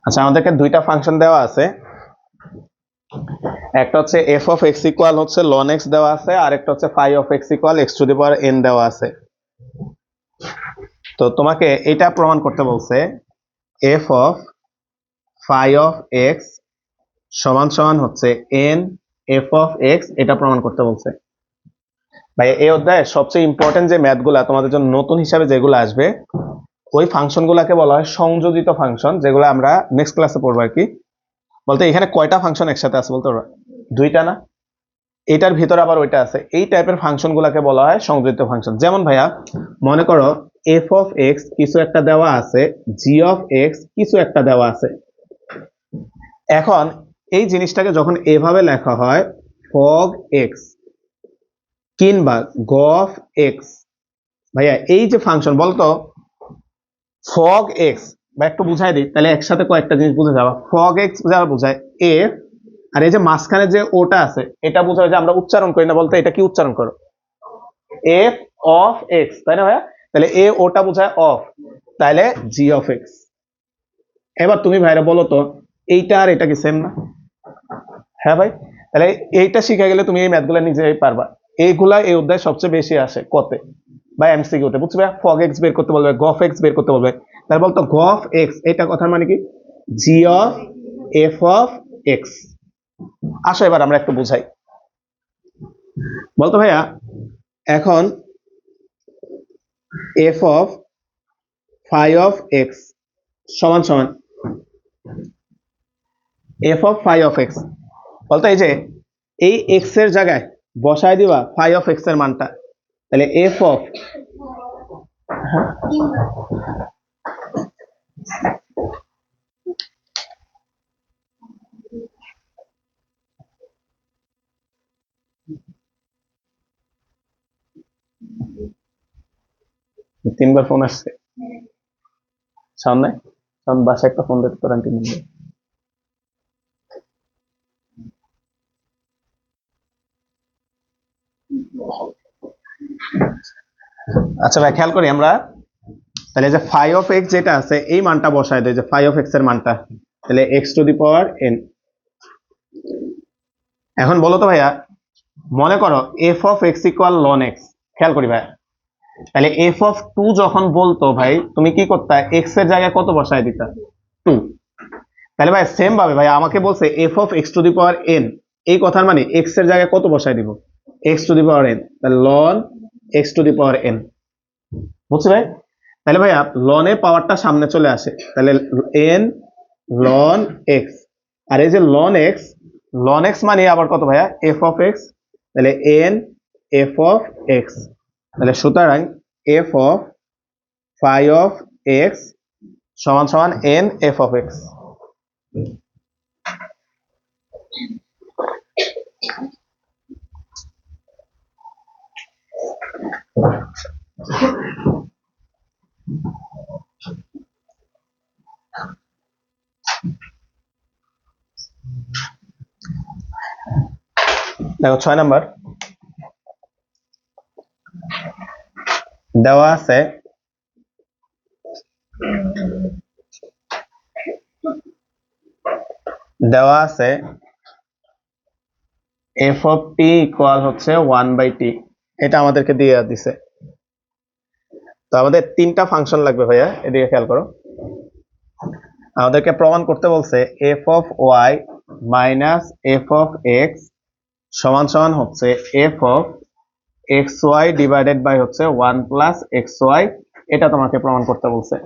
আচ্ছা, আমাদেরকে দুইটা ফাংশন দেওয়া আছে, একটা হচ্ছে এফ অফ এক্স ইকুয়াল হচ্ছে লন এক্স দেওয়া আছে, আর একটা হচ্ছে phi of x equal x to the power n দেওয়া আছে। তো তোমাকে এটা প্রমাণ করতে বলছে F of phi of x সমান সমান হচ্ছে এন এফ অফ এক্স, এটা প্রমাণ করতে বলছে। ভাই এই অধ্যায়ে সবচেয়ে ইম্পর্টেন্ট যে ম্যাথগুলা তোমাদের জন্য নতুন হিসাবে যেগুলো আসবে, ওই ফাংশন গুলাকে বলা হয় সংযোজিত ফাংশন, যেগুলো আমরা নেক্সট ক্লাসে পড়বো আর কি। বলতে এখানে কয়টা ফাংশন একসাথে আছে বলতে পারবা? দুইটা না? এটার ভিতরে আবার ওইটা আছে। এই টাইপের ফাংশন গুলাকে বলা হয় সংযোজিত ফাংশন। যেমন ভাইয়া মনে করো এফ অফ এক্স কিছু একটা দেওয়া আছে, জি অফ এক্স কিছু একটা দেওয়া আছে। এখন এই জিনিসটাকে যখন এভাবে লেখা হয় ফগ এক্স কিংবা গফ এক্স, ভাইয়া এই যে ফাংশন বলতো ফগ এক্স, বা একটু বুঝাই দিই তাহলে একসাথে কয়েকটা জিনিস বুঝে যাবা। ফগ এক্স যারা বোঝায় এফ, আর এই যে মাঝখানে যে ওটা আছে এটা বোঝায় যে আমরা উচ্চারণ করি না, বলতে এটা কি উচ্চারণ করো? এফ অফ এক্স, তাই না ভাইয়া? তাহলে এ ওটা বোঝায় অফ, তাহলে জি অফ এক্স। এবার তুমি ভাইরা বলো তো এইটা আর এটা কি সেম না? হ্যাঁ ভাই, তাহলে এইটা শিখে গেলে তুমি এই ম্যাথগুলো নিজেই পারবা। এইগুলা এই অধ্যায় সবচেয়ে বেশি আসে কতে বা এমসিকিউতে, বুঝছো ভাই? ফগ এক্স বের করতে বলবে, গফ এক্স বের করতে বলবে, তাহলে বলতো গফ এক্স এটা কথার মানে কি? G of f of x. আসো এবার আমরা একটু বুঝাই। বলতো ভাইয়া এখন f of phi of x সমান সমান f of phi of x, বলতো এই যে এই এক্স এর জায়গায় বসায় দিবা ফাই অফ এক্স এর মানটা, তাহলে এফ অফ 3বার ফোন আসছে সামনে, কারণ বাসায় একটা ফোন দিতে পারেন 3 নম্বর। আচ্ছা ভাই খেয়াল করি আমরা, তাহলে যে ফাই অফ এক্স যেটা আছে এই মানটা বসায় দেয়, যে ফাই অফ এক্স এর মানটা, তাহলে x to the power n. এখন বলো তো ভাইয়া মনে করো f of x equal ln x, খেয়াল করি ভাই, তাহলে এফ অফ টু যখন বলতো ভাই তুমি কি করতে, এক্স এর জায়গায় কত বসায় দিতা? 2। তাহলে ভাই সেম ভাবে ভাই আমাকে বলছে F of X to the power N, এই কথার মানে এক্স এর জায়গায় কত বসায় দিব? X to the power N, তাহলে ln X to the power N. বুঝছি ভাই? তাহলে ভাইয়া লনের পাওয়ারটা সামনে চলে আসে, তাহলে এন লন এক্স, আর এই যে লন এক্স মানে আবার কত ভাইয়া? এফ অফ এক্স, তাহলে এন এফ অফ এক্স। তাহলে সুতরাং F of phi of x সমান সমান এন এফ অফ এক্স। দেখো 6 নাম্বার দেওয়া আছে এফ অফ টি ইকুয়াল হচ্ছে 1/t, এটা আমাদেরকে দিয়ে দিছে। তো আমাদের 3টা ফাংশন লাগবে ভাইয়া, এদিকে খেয়াল করো। আমাদেরকে প্রমাণ করতে বলছে F of Y minus F of x সমান সমান হচ্ছে F of x Y divided by হচ্ছে 1 প্লাস এক্স ওয়াই, এটা তোমাকে প্রমাণ করতে বলছে।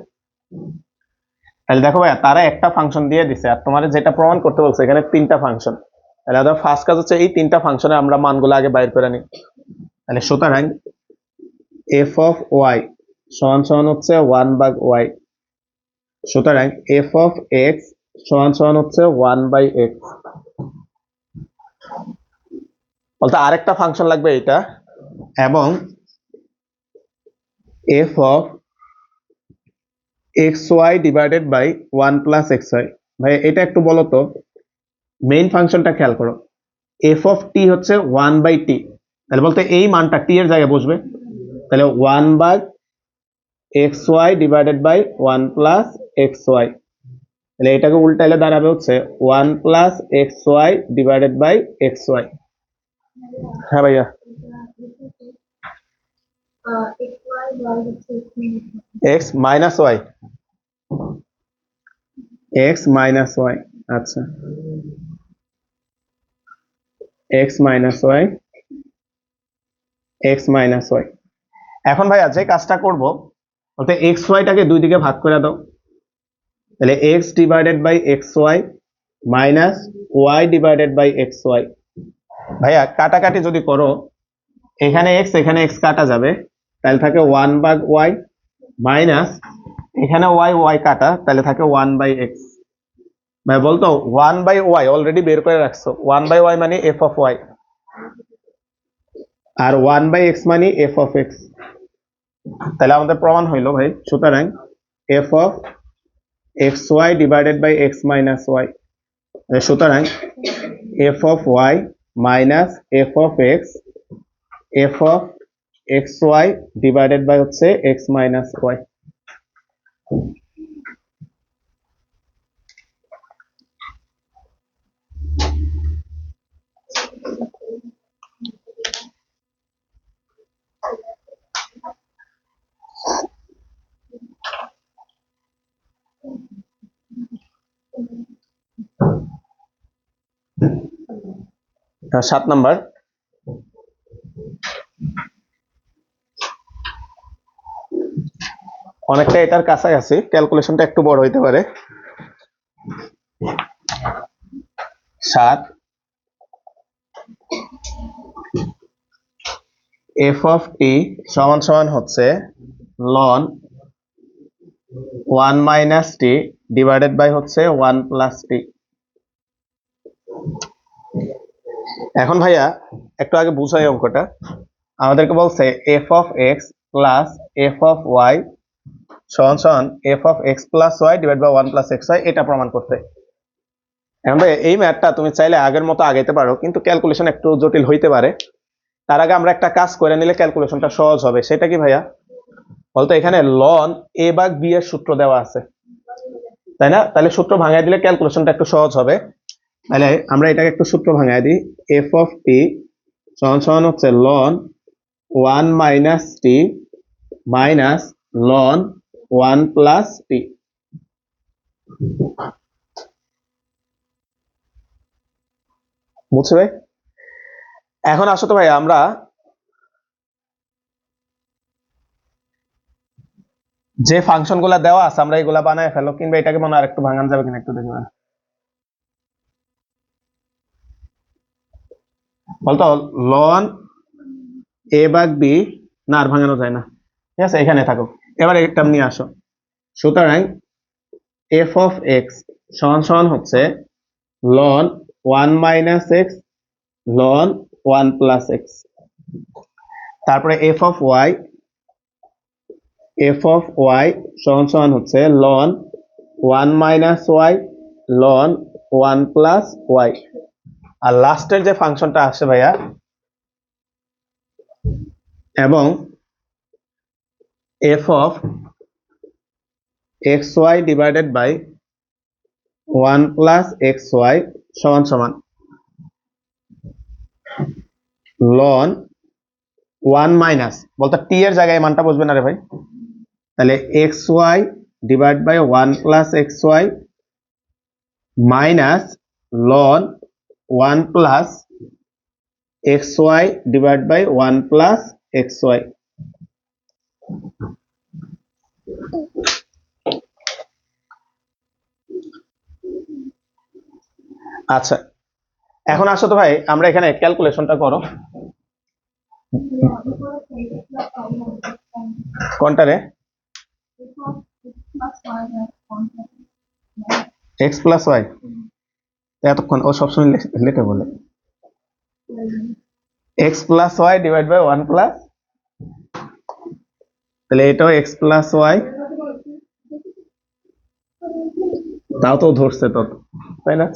তাহলে দেখো ভাইয়া তারা একটা ফাংশন দিয়ে দিছে, আর তোমার যেটা প্রমাণ করতে বলছে এখানে 3টা ফাংশন। তাহলে আমাদের ফার্স্ট কাজ হচ্ছে এই 3টা ফাংশনে আমরা মানগুলো আগে বাইর করে নিই। তাহলে সুতরাং এফ অফ ওয়াই সমান সমান হচ্ছে 1/y, সুতরাং এফ অফ এক্স সমান সমান হচ্ছে 1/x। বলতে আরেকটা ফাংশন লাগবে এটা, এবং F of x Y divided by 1 plus x y. ভাই এটা একটু বলো তো, মেইন ফাংশনটা খেয়াল করো, এফ অফ টি হচ্ছে 1/t, তাহলে বলতে এই মানটা টি এর জায়গায় বসবে, তাহলে 1/xy divided by 1 plus x Y, তাহলে এটাকে উল্টাইলে দাঁড়াবে হচ্ছে 1 plus x Y divided by x Y. হ্যাঁ ভাইয়া, X minus Y, X minus Y, আচ্ছা X minus Y, X minus Y. এখন ভাইয়া যে কাজটা করব বলতে এক্স ওয়াইটাকে দুই দিকে ভাগ করে দাও, তাহলে x divided by x y minus y divided by x y. ভাইয়া কাটাকাটি যদি করো, এখানে এক্স কাটা যাবে, তাহলে থাকে 1 ভাগ ওয়াই মাইনাস এখানে ওয়াই কাটা, তাহলে থাকে 1 বাই এক্স। ভাই বলতো 1 বাই ওয়াই অলরেডি বের করে রাখছো, 1 বাই ওয়াই মানে এফ অফ ওয়াই, আর 1 বাই এক্স মানে এফ অফ এক্স। তাহলে আমাদের প্রমাণ হইলো ভাই, সুতরাং F of x Y divided by X minus Y, সুতরাং F of Y minus F of x Y divided by হচ্ছে এক্স মাইনাস ওয়াই। সাত নাম্বার, অনেকটা এটার কাছাকাছি, ক্যালকুলেশনটা একটু বড় হইতে পারে। 7 এফ অফ টি সমান সমান হচ্ছে ln 1 minus t divided by হচ্ছে 1 প্লাস টি। এখন ভাইয়া একটু আগে বুঝাই অঙ্কটা, আমাদেরকে বলছে F of x plus f of Y সমান সমান f of x plus y divide by 1 plus x y, এটা প্রমাণ করতে। এখন ভাই এই ম্যাথটা তুমি চাইলে আগের মতো আগাইতে পারো, কিন্তু ক্যালকুলেশন একটু জটিল হইতে পারে। তার আগে আমরা একটা কাজ করে নিলে ক্যালকুলেশনটা সহজ হবে। সেটা কি ভাইয়া বলতো, এখানে লন এ ভাগ বি এর সূত্র দেওয়া আছে, তাই না? তাহলে সূত্র ভাঙায় দিলে ক্যালকুলেশনটা একটু সহজ হবে। তাহলে আমরা এটাকে একটু সূত্র ভাঙায় দিই, এফ অফ টি সমান সমান হচ্ছে লন 1 মাইনাস টি মাইনাস লন 1 প্লাস টি। বুঝছো ভাই? এখন আসো তো ভাই, আমরা যে ফাংশন গুলা দেওয়া আছে আমরা এগুলা বানায় ফেলো, কিংবা এটাকে মনে আর একটু ভাঙানো যাবে কিনা একটু দেখবেন। বলতো লন এ ভাগ বি, না আর ভাঙানো যায় না, ঠিক আছে এখানে থাকো। এবার একটা নিয়ে আসো, সুতরাং এফ অফ এক্স সমান সমান হচ্ছে ln 1 minus X ln 1 plus X. তারপরে এফ অফ ওয়াই সমান সমান হচ্ছে ln 1 minus Y ln 1 plus Y. আর লাস্টের যে ফাংশনটা আসে ভাইয়া, এবং F of x Y divided by 1 plus x Y সমান সমান লন 1 মাইনাস, বলতো টি এর জায়গায় মানটা বসবে না রে ভাই, তাহলে x y divide by 1 plus x y minus ln 1 plus x y divide by 1 plus x y. আচ্ছা এখন আসো তো ভাই, আমরা এখানে ক্যালকুলেশনটা করো। কোনটা রে? এক্স প্লাস ওয়াই, এতক্ষণ ও সবসময় লেটে বলে x plus y divide by 1 plus, তাহলে এটাও এক্স প্লাস ওয়াই, তাও তো ধরছে তো, তাই না?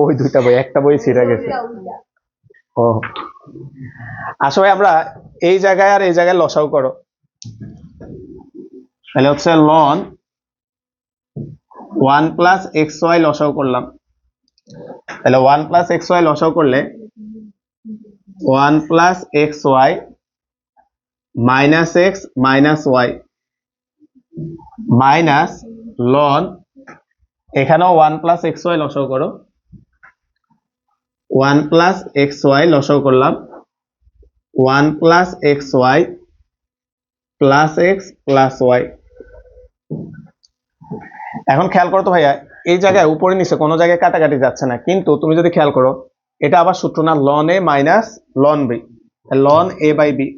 ওই দুইটা বই, একটা বই ছিঁড়ে গেছে। ও আসলে আমরা এই জায়গায় আর এই জায়গায় লসাও করো, তাহলে হচ্ছে লন 1 প্লাস এক্স ওয়াই লসাও করলাম, তাহলে 1 প্লাস এক্স ওয়াই লসাও করলে 1 plus x y minus x minus y minus ln, এখানেও 1 প্লাস এক্স ওয়াই লসাও করো, 1 প্লাস এক্স ওয়াই লসাও করলাম, 1 plus x y plus x plus y. এখন খেয়াল করো তো ভাইয়া, এই জায়গায় উপরে নিচে কোনো জায়গায় কাটাকাটি যাচ্ছে না, কিন্তু তুমি যদি খেয়াল করো এটা আবার সূত্র না, লন এ মাইনাস লন বি, লন এ বাই বি,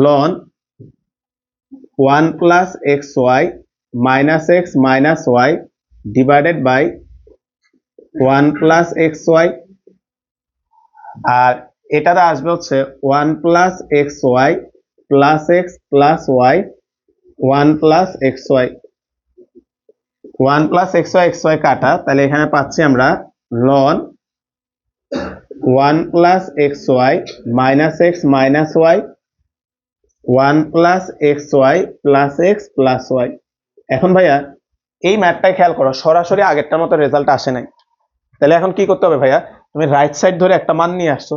লন 1 plus x y minus x minus y divided by 1 plus x y, আর এটাতে আসবে হচ্ছে 1 plus x y plus x plus y 1 plus x y, 1 plus x y কাটা, তাহলে এখানে পাচ্ছি আমরা লন 1 plus x y minus x minus y 1 plus x y plus x plus y. এখন ভাইয়া এই ম্যাথটাই খেয়াল করো, সরাসরি আগেরটার মতো রেজাল্ট আসে নাই, তাহলে এখন কি করতে হবে ভাইয়া, তুমি রাইট সাইড ধরে একটা মান নিয়ে আসছো,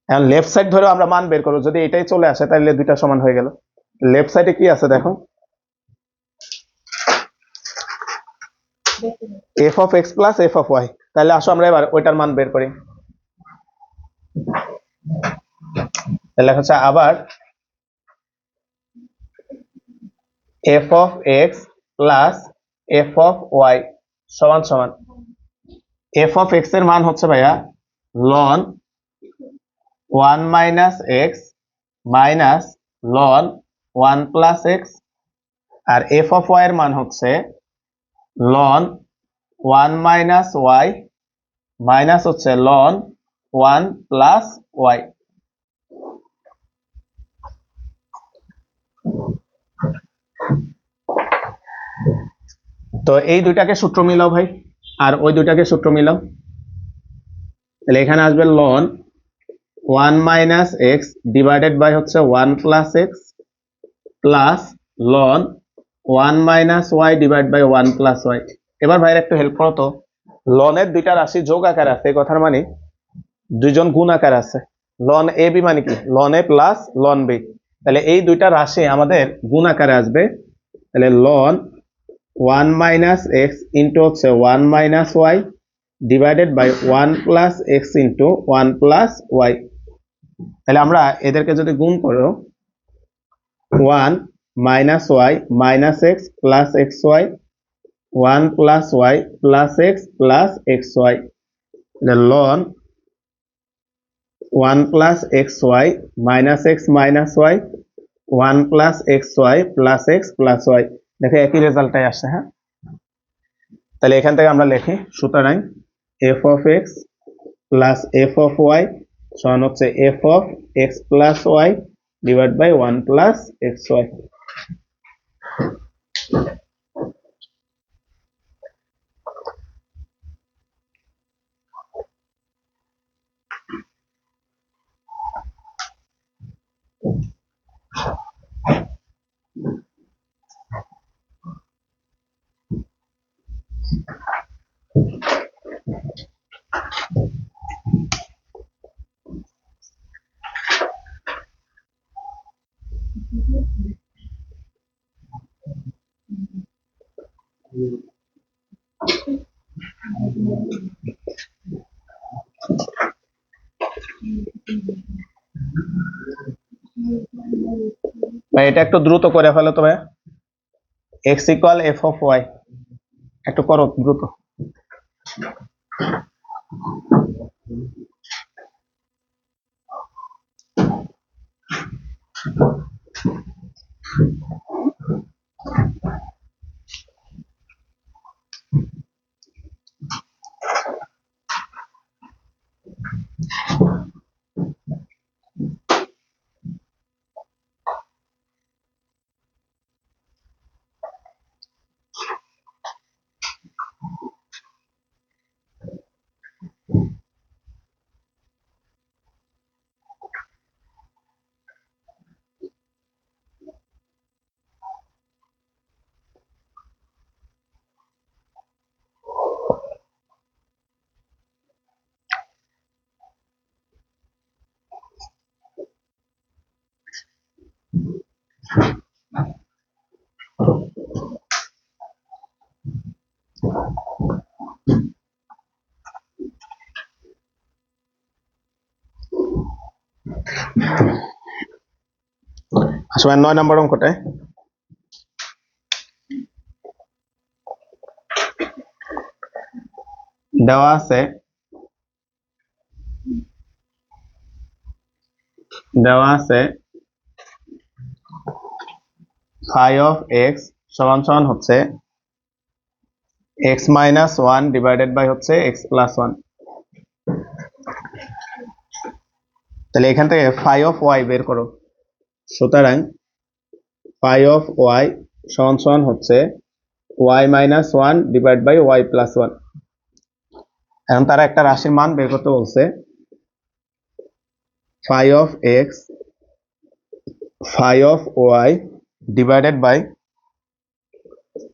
এখন লেফট সাইড ধরেও আমরা মান বের করবো, যদি এটাই চলে আসে তাহলে দুইটা সমান হয়ে গেল। লেফট সাইডে কি আছে দেখো, f of x plus f of y, তাহলে আসো আমরা এবার ওইটার মান বের করি। তাহলে হচ্ছে আবার f of x plus f of Y সমান সমান, এফ অফ এক্স এর মান হচ্ছে ভাইয়া ln 1 minus x minus ln 1 plus x, আর এফ অফ ওয়াই এর মান হচ্ছে লন 1 মাইনাস ওয়াই মাইনাস হচ্ছে লন 1 প্লাস ওয়াই। তো এই দুইটাকে সূত্র মিলাও ভাই, আর ওই দুইটাকে সূত্র মিলাও, তাহলে এখানে আসবে ln 1 minus x divided by হচ্ছে 1 plus x plus ln 1 minus y divide by 1 plus y. এবার ভাইয়ের একটু হেল্প করো তো, লনের দুইটা রাশি যোগ আকার আছে, এই কথার মানে দুইজন গুণ আকার আছে, লন এ বি মানে কি লন এ প্লাস লন বি, তাহলে এই দুইটা রাশি আমাদের গুণ আকারে আসবে, তাহলে লন 1 মাইনাস এক্স ইন্টু হচ্ছে 1 minus y divided by 1 plus x into 1 plus y. তাহলে আমরা এদেরকে যদি গুণ করো 1 minus y minus x plus x y 1 plus y plus x plus x y, ln 1 plus x y minus x minus y 1 plus x y plus x plus y. দেখো একই রেজাল্টটাই আসছে। হ্যাঁ, তাহলে এখান থেকে আমরা লিখি, সুতরাং F of x plus f of Y সমান হচ্ছে F of x plus y divide by 1 plus x y. ভাই এটা একটু দ্রুত করে ফেলো তো ভাই, x equal F of y, একটু করো দ্রুত। সবাই 9 নম্বর অঙ্কটায় দেওয়া আছে phi of x সমান সমান হচ্ছে x minus 1 ডিভাইডেড বাই হচ্ছে x plus 1। তাহলে এখান থেকে phi of y বের করো। সুতরাং phi of y সমান সমান হচ্ছে y minus 1 divide by y plus 1। এখন তারা একটা রাশির মান বের করতে বলছে phi of x phi of y divided by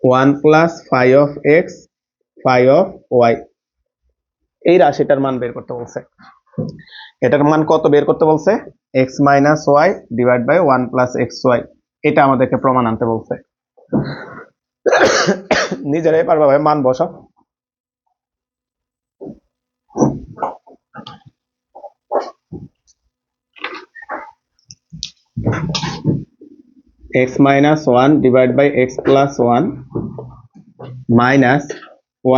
1 plus phi of x phi of y। এই রাশিটার মান বের করতে বলছে। এটার মান কত বের করতে বলছে? x minus y divided by 1 plus xy। এটা আমাদেরকে প্রমাণ আনতে বলছে। নিজেরাই পারবা ভাই, মান বসাও। x minus 1 divided by x plus 1 minus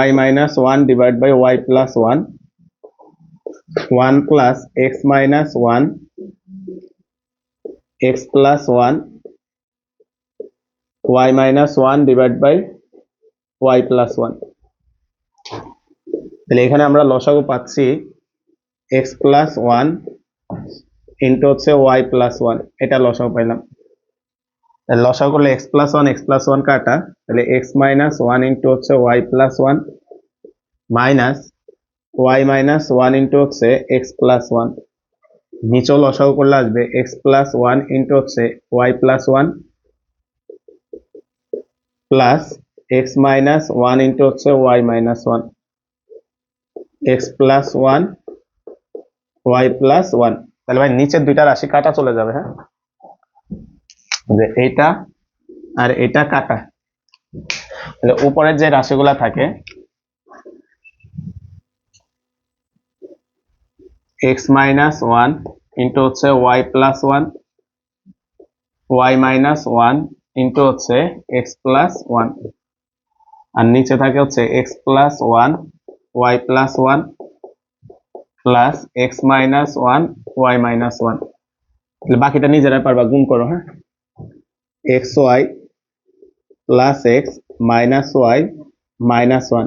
y minus 1 divided by y plus 1 1 plus x minus 1 x plus 1 y minus 1 divided by y plus 1। তাহলে এখানে আমরা লসাগু পাচ্ছি x plus 1 ইনটু হচ্ছে y plus 1। এটা লসাগু পাইলাম। লসাগু করলে x plus 1 কাটা, তাহলে x minus 1 ইনটু হচ্ছে y plus 1 minus y minus 1 into হচ্ছে x plus 1। নিচেও লসাগু করলে আসবে x plus 1 ইনটু হচ্ছে y plus 1 plus x minus 1 into হচ্ছে y minus 1 x plus 1 y plus 1। তাহলে ভাই নিচের দুইটা রাশি কাটা চলে যাবে। হ্যাঁ, যে এইটা আর এটা কাটা, তাহলে উপরের যে রাশিগুলা থাকে x minus 1 ইনটু হচ্ছে y plus 1 y minus 1 into হচ্ছে x plus 1, আর নিচে থাকে হচ্ছে x plus 1 y plus 1 plus x minus 1 y minus 1। তাহলে বাকিটা নিজেরাই পারবা, গুণ করো। হ্যাঁ, xy plus x minus y minus 1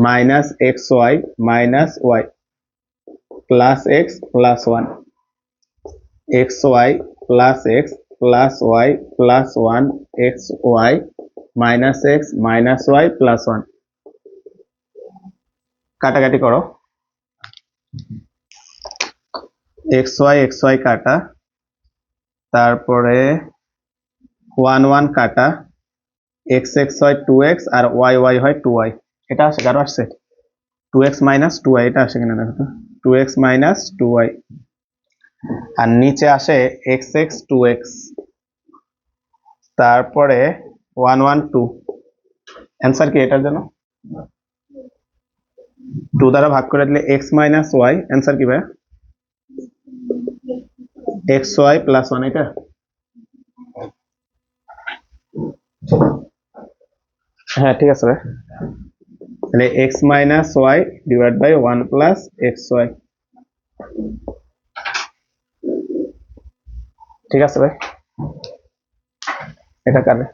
minus xy minus y plus x plus 1 xy plus x plus y plus 1 xy minus x minus y plus 1। কাটাকাটি করো, xy কাটা, তারপরে 1 1 কাটা, x হয় 2x আর y হয় 2y। এটা আসে, কারো আসছে 2x minus 2y, এটা আসে কিনা দেখো তো, 2x minus 2y, আর নিচে আসে x 2x, তারপরে 1 1 2। অ্যান্সার কি এটার জন্য? 2 দ্বারা ভাগ করে দিলে x minus y, অ্যান্সার কি ভাই? xy plus 1। এটা হ্যাঁ ঠিক আছে ভাই। তাহলে x minus y divided by 1 plus xy। ঠিক আছে ভাই, এটা কাটবে।